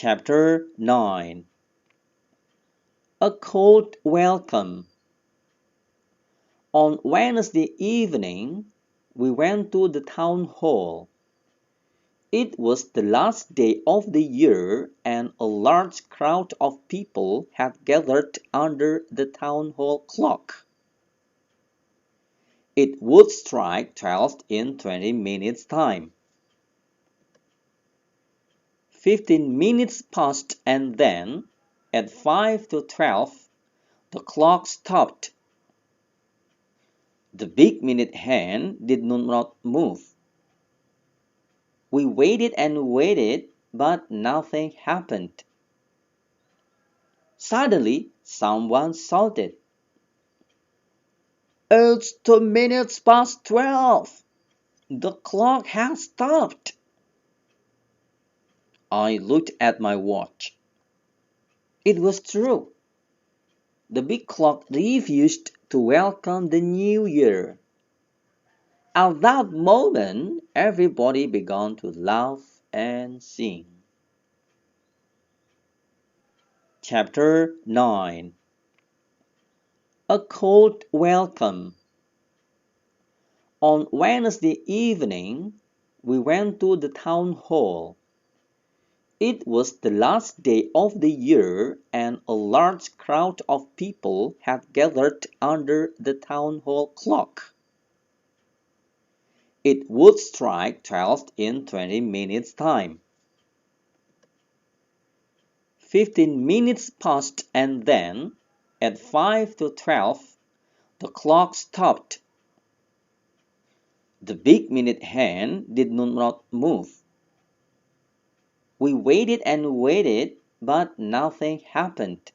Chapter 9. A Cold Welcome. On Wednesday evening, we went to the town hall. It was the last day of the year and a large crowd of people had gathered under the town hall clock. It would strike 12 in 20 minutes' time. 15 minutes passed and then, at 5 to 12, the clock stopped. The big minute hand did not move. We waited and waited, but nothing happened. Suddenly, someone shouted, "It's 2 minutes past 12! The clock has stopped!" I looked at my watch. It was true. The big clock refused to welcome the new year. At that moment, everybody began to laugh and sing. Chapter 9. A Cold Welcome. On Wednesday evening, we went to the town hall. It was the last day of the year and a large crowd of people had gathered under the town hall clock. It would strike 12 in 20 minutes' time. 15 minutes passed and then, at 5 to 12, the clock stopped. The big minute hand did not move. We waited and waited, but nothing happened.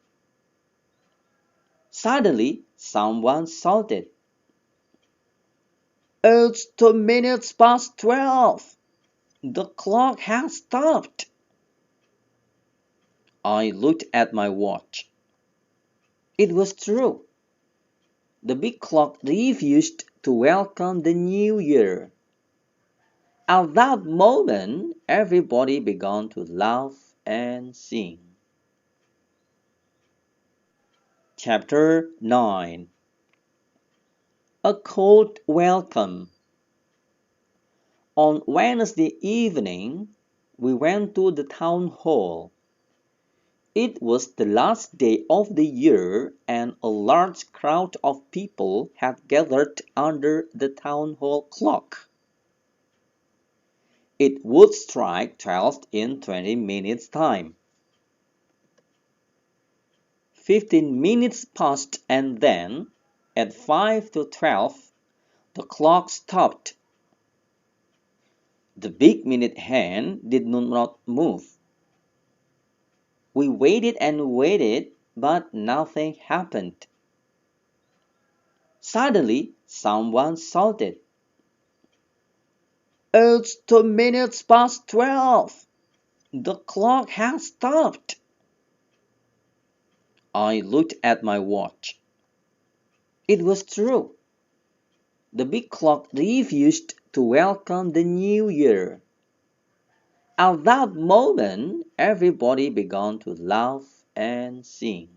Suddenly, someone shouted, "It's 2 minutes past 12! The clock has stopped!" I looked at my watch. It was true. The big clock refused to welcome the new year. At that moment, everybody began to laugh and sing. Chapter 9. A Cold Welcome. On Wednesday evening, we went to the town hall. It was the last day of the year and a large crowd of people had gathered under the town hall clock. It would strike 12 in 20 minutes' time. 15 minutes passed and then, at 5 to 12, the clock stopped. The big minute hand did not move. We waited and waited, but nothing happened. Suddenly, someone shouted, "It's 2 minutes past 12! The clock has stopped!" I looked at my watch. It was true. The big clock refused to welcome the new year. At that moment, everybody began to laugh and sing.